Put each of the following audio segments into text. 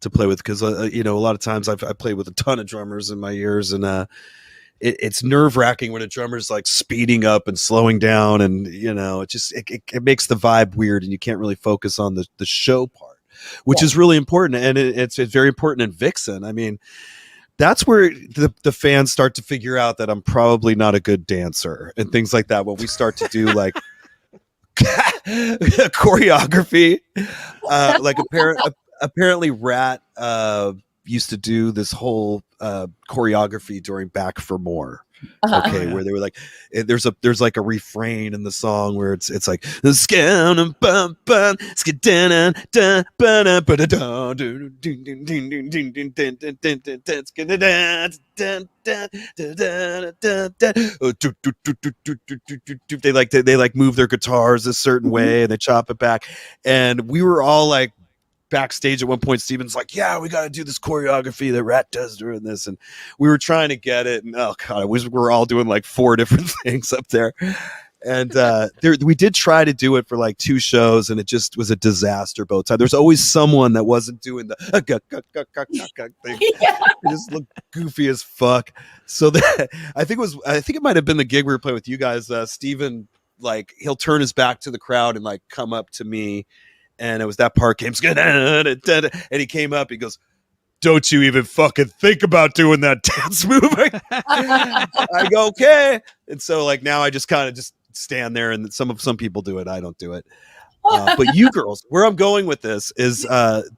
to play with, because you know, a lot of times I played with a ton of drummers in my years, and it's nerve-wracking when a drummer's like speeding up and slowing down, and you know, it makes the vibe weird, and you can't really focus on the show part, which is really important. And it's very important in Vixen. I mean, that's where the fans start to figure out that I'm probably not a good dancer and things like that when we start to do like choreography. Like apparently Rat used to do this whole choreography during Back for More. Okay, where they were like, there's like a refrain in the song where it's like they like move their guitars a certain way and they chop it back, and we were all like backstage at one point. Steven's like, yeah, we got to do this choreography that Rat does during this, and we were trying to get it, and oh god, we're all doing like 4 different things up there, and we did try to do it for like 2 shows, and it just was a disaster both times. There's always someone that wasn't doing the thing. It just looked goofy as fuck. So I think it might have been the gig we were playing with you guys. Steven, like, he'll turn his back to the crowd and like come up to me, and it was that part came, and he came up, he goes, don't you even fucking think about doing that dance move. I go, okay. And so like now I just kind of just stand there, and some people do it, I don't do it. But you girls, where I'm going with this is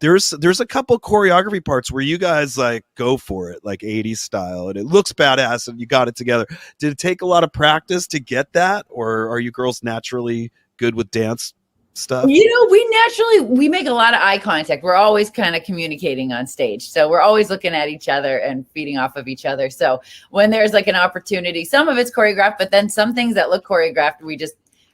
there's a couple choreography parts where you guys like go for it, like 80s style, and it looks badass and you got it together. Did it take a lot of practice to get that, or are you girls naturally good with dance stuff? You know, we make a lot of eye contact. We're always kind of communicating on stage, so we're always looking at each other and feeding off of each other. So when there's like an opportunity, some of it's choreographed, but then some things that look choreographed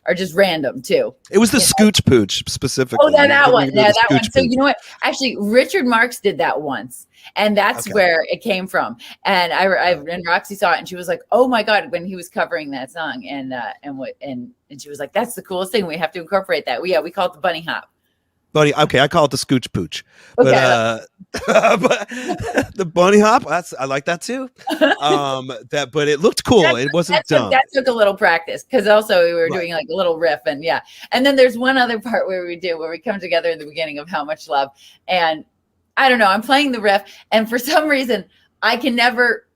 are just random too. It was the Scooch Pooch specifically. Oh, that one. Yeah, that one. So you know what? Actually, Richard Marx did that once, and that's where it came from. And and Roxy saw it, and she was like, "Oh my god!" When he was covering that song, and she was like, "That's the coolest thing. We have to incorporate that." We call it the bunny hop. Bunny, okay, I call it the Scooch Pooch, okay. but the bunny hop, I like that too. But it looked cool. It wasn't dumb. That took a little practice, because also we were doing like a little riff, and and then there's one other part where we come together in the beginning of How Much Love, and I don't know, I'm playing the riff, and for some reason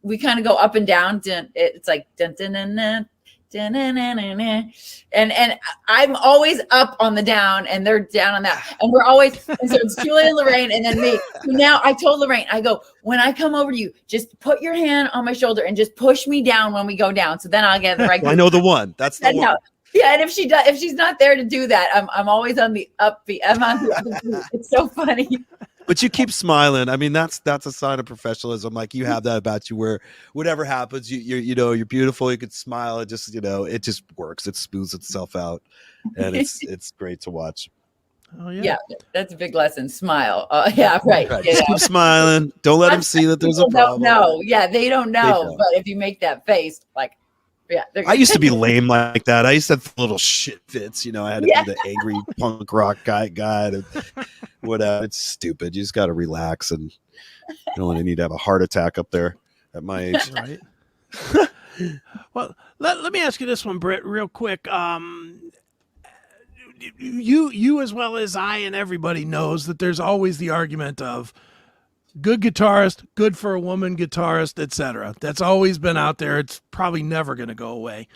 we kind of go up and down. It's like dun, dun, dun, dun, and I'm always up on the down, and they're down on that, and so it's Julie and Lorraine, and then me. So now I told Lorraine, I go, when I come over to you, just put your hand on my shoulder and just push me down when we go down, so then I'll get the right. I know the one. That's the one. Yeah, and if she's not there to do that, I'm always on the upbeat. I'm on the upbeat. It's so funny. But you keep smiling. I mean, that's a sign of professionalism. Like, you have that about you, where whatever happens, you're beautiful. You can smile. It just, it just works. It smooths itself out, and it's great to watch. Oh yeah. Yeah, that's a big lesson. Smile. Yeah, right. Just keep smiling. Don't let them see that there's a problem. No, yeah, they don't know. But if you make that face, like, yeah. I used to be lame like that. I used to have little shit fits. I had to be the angry punk rock guy. And whatever. It's stupid. You just got to relax, and you don't want to need to have a heart attack up there at my age. Right. Well, let me ask you this one, Britt, real quick. You as well as I and everybody knows that there's always the argument of good guitarist, good for a woman guitarist, etc. That's always been out there. It's probably never going to go away.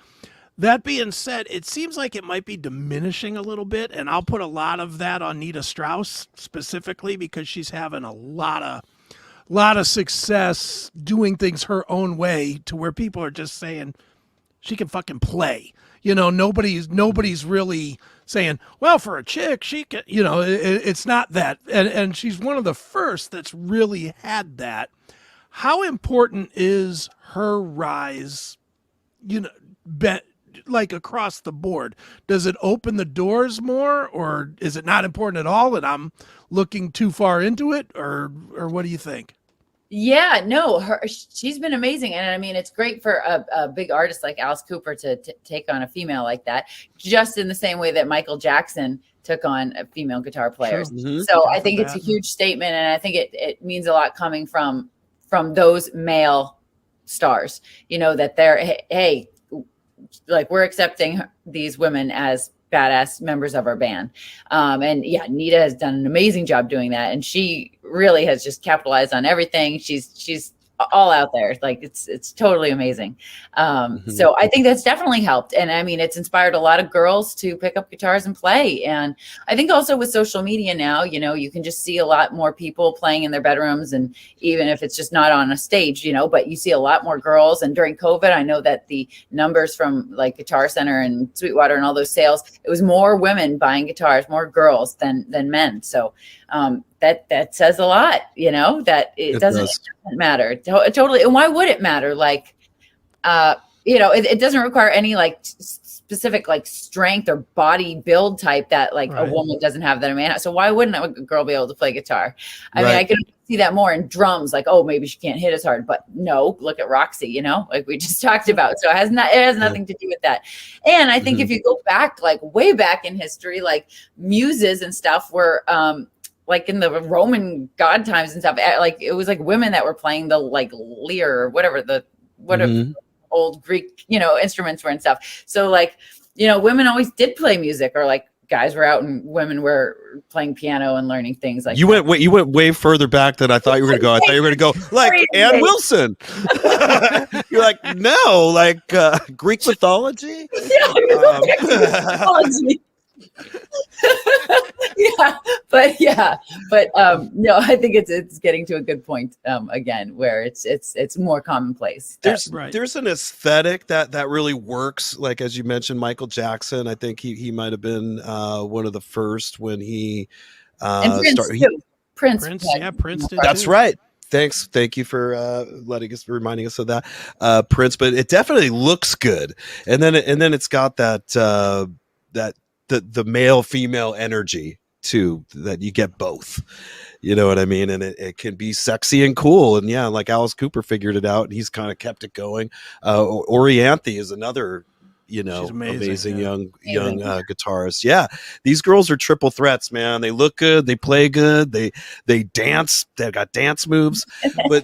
That being said, it seems like it might be diminishing a little bit, and I'll put a lot of that on Nita Strauss specifically, because she's having a lot of success doing things her own way, to where people are just saying she can fucking play. Nobody's really saying, well, for a chick, she can, it's not that. And she's one of the first that's really had that. How important is her rise, like across the board? Does it open the doors more, or is it not important at all and I'm looking too far into it, or what do you think? Yeah, no, she's been amazing. And I mean, it's great for a big artist like Alice Cooper to take on a female like that, just in the same way that Michael Jackson took on female guitar players. Mhm. So I think it's a huge statement, and I think it means a lot coming from those male stars, that they're, hey, like, we're accepting these women as badass members of our band. And yeah, Nita has done an amazing job doing that, and she really has just capitalized on everything. She's all out there. Like, it's totally amazing. So I think that's definitely helped. And I mean, it's inspired a lot of girls to pick up guitars and play. And I think also with social media now, you can just see a lot more people playing in their bedrooms, and even if it's just not on a stage, but you see a lot more girls. And during COVID, I know that the numbers from like Guitar Center and Sweetwater and all those sales, it was more women buying guitars, more girls than men. So that says a lot, that it doesn't matter totally. And why would it matter? Like, it doesn't require any like specific like strength or body build type that like a woman doesn't have that a man has. So why wouldn't a girl be able to play guitar? I mean, I can see that more in drums, like, oh, maybe she can't hit as hard, but no, look at Roxy, like we just talked about. So it has nothing to do with that. And I think if you go back, like way back in history, like muses and stuff were, like in the Roman god times and stuff, like it was like women that were playing the like lyre or whatever old Greek, instruments were and stuff. So like, women always did play music, or like guys were out and women were playing piano and learning things like that. You went way further back than I thought you were going to go. I thought you were going to go like Ann Wilson. You're like, no, like Greek mythology. Mythology. but no, I think it's getting to a good point again, where it's more commonplace. There's an aesthetic that really works, like as you mentioned, Michael Jackson. I think he might have been one of the first when he Prince did. That's right. Thank you for reminding us of that, Prince. But it definitely looks good, and then it's got that the male female energy too, that you get both, you know what I mean? And it can be sexy and cool. And yeah, like Alice Cooper figured it out, and he's kind of kept it going. Orianthe is another, amazing young guitarist. Yeah. These girls are triple threats, man. They look good. They play good. They dance. They've got dance moves, but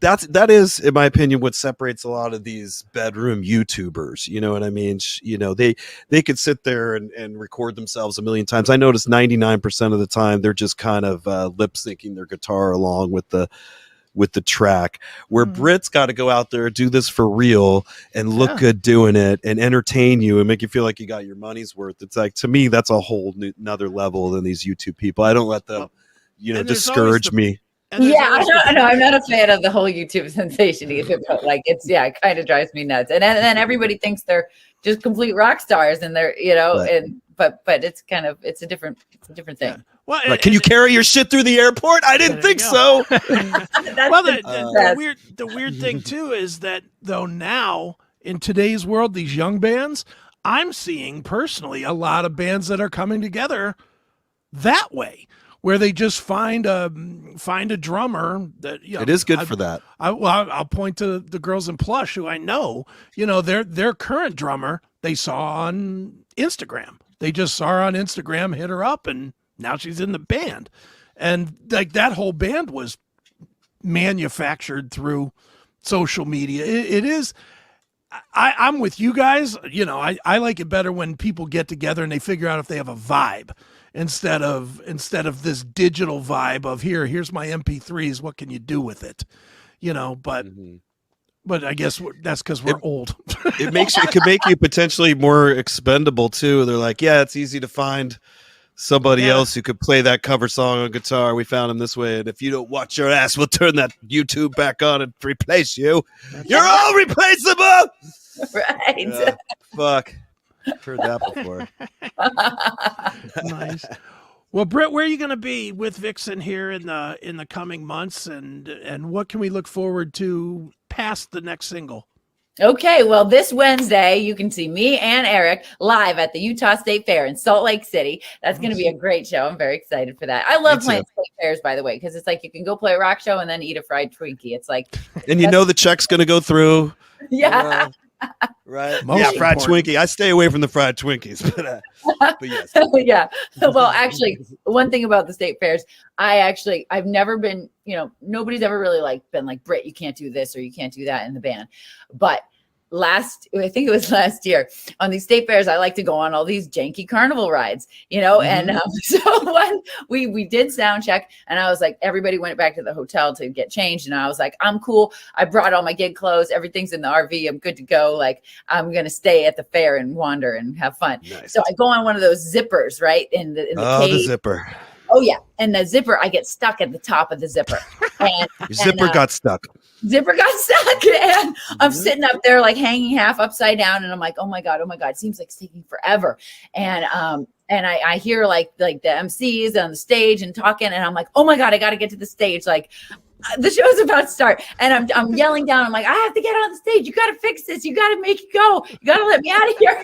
that is, in my opinion, what separates a lot of these bedroom YouTubers. You know what I mean? They could sit there and record themselves a million times. I notice 99% of the time they're just kind of lip syncing their guitar along with the track. Where Britt's got to go out there, do this for real, and look good doing it, and entertain you and make you feel like you got your money's worth. It's like, to me, that's a whole another level than these YouTube people. I don't let them, discourage me. I know. I'm not a fan of the whole YouTube sensation either, but like it kind of drives me nuts. And then everybody thinks they're just complete rock stars, and they're, but it's a different thing. Yeah. Well, like, can you carry your shit through the airport? I didn't think so. Well, the weird thing too is that though now in today's world, these young bands, I'm seeing personally a lot of bands that are coming together that way, where they just find a drummer that it is good for that. I'll point to the girls in Plush, who I know, their current drummer they saw on Instagram. They just saw her on Instagram, hit her up, and now she's in the band. And like that whole band was manufactured through social media. It is. I'm with you guys. I like it better when people get together and they figure out if they have a vibe, instead of this digital vibe of here's my MP3s. What can you do with it? But I guess that's because we're old. It could make you potentially more expendable too. They're like, yeah, it's easy to find somebody else who could play that cover song on guitar. We found him this way, and if you don't watch your ass, we'll turn that YouTube back on and replace you. You're all replaceable. Right. Yeah, fuck. I've heard that before. Nice. Well, Britt, where are you going to be with Vixen here in the coming months, and what can we look forward to past the next single? Okay, well, this Wednesday, you can see me and Erik live at the Utah State Fair in Salt Lake City. That's going to be a great show. I'm very excited for that. I love playing state fairs, by the way, because it's like you can go play a rock show and then eat a fried Twinkie. It's like, and the check's going to go through. Yeah. Right? Most Yeah, fried important. Twinkie. I stay away from the fried Twinkies, but yes. Yeah. Well, actually, one thing about the state fairs, I've never been, nobody's ever really like been like, Britt, you can't do this or you can't do that in the band. But I think it was last year on these state fairs, I like to go on all these janky carnival rides, and so when we did sound check, and I was like, everybody went back to the hotel to get changed, and I was like, I'm cool. I brought all my gig clothes. Everything's in the RV. I'm good to go. Like, I'm gonna stay at the fair and wander and have fun. Nice. So I go on one of those zippers, right, in the Oh, cave. the zipper. Oh yeah, and the zipper, I get stuck at the top of the zipper, and Your zipper got stuck. Zipper got stuck, and I'm sitting up there like hanging half upside down, and I'm like, oh my god, it seems like it's taking forever. And I hear like the MCs on the stage and talking, and I'm like, oh my god, I got to get to the stage. Like, the show's about to start, and I'm yelling down. I'm like, I have to get on the stage. You got to fix this. You got to make it go. You got to let me out of here.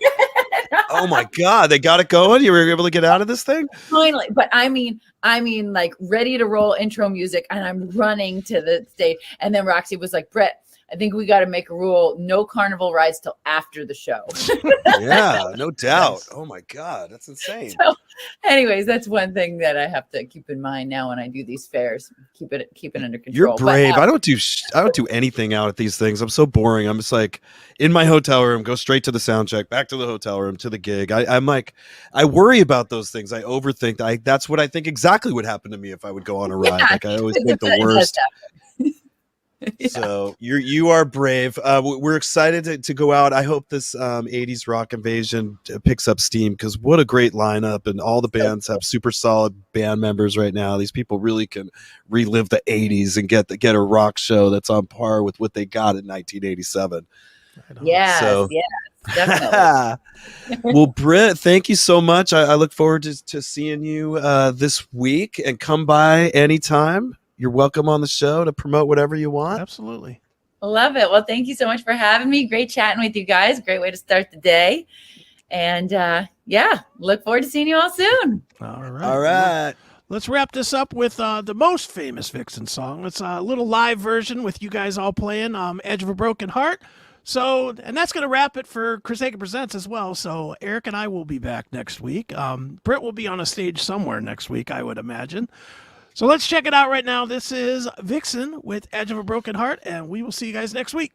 Oh my god, they got it going. You were able to get out of this thing finally. But I mean, like ready to roll intro music, and I'm running to the stage, and then Roxy was like, Brett, I think we got to make a rule: no carnival rides till after the show. Yeah, no doubt. Oh my god, that's insane. So, anyways, that's one thing that I have to keep in mind now when I do these fairs. Keep it under control. You're brave. But, I don't do anything out at these things. I'm so boring. I'm just like in my hotel room, go straight to the sound check, back to the hotel room, to the gig. I'm like, I worry about those things. I overthink. That's what I think exactly would happen to me if I would go on a ride. Like, I always think the worst. Yeah. So you are brave. We're excited to go out. I hope this 80s rock invasion picks up steam, because what a great lineup, and all the bands have super solid band members right now. These people really can relive the 80s and get a rock show that's on par with what they got in 1987. Yeah, definitely. Well, Britt, thank you so much. I look forward to seeing you this week, and come by anytime. You're welcome on the show to promote whatever you want. Absolutely. Love it. Well, thank you so much for having me. Great chatting with you guys. Great way to start the day. And look forward to seeing you all soon. All right. All right. Let's wrap this up with the most famous Vixen song. It's a little live version with you guys all playing Edge of a Broken Heart. So, and that's going to wrap it for CHRIS Akin Presents as well. So Erik and I will be back next week. Britt will be on a stage somewhere next week, I would imagine. So let's check it out right now. This is Vixen with Edge of a Broken Heart, and we will see you guys next week.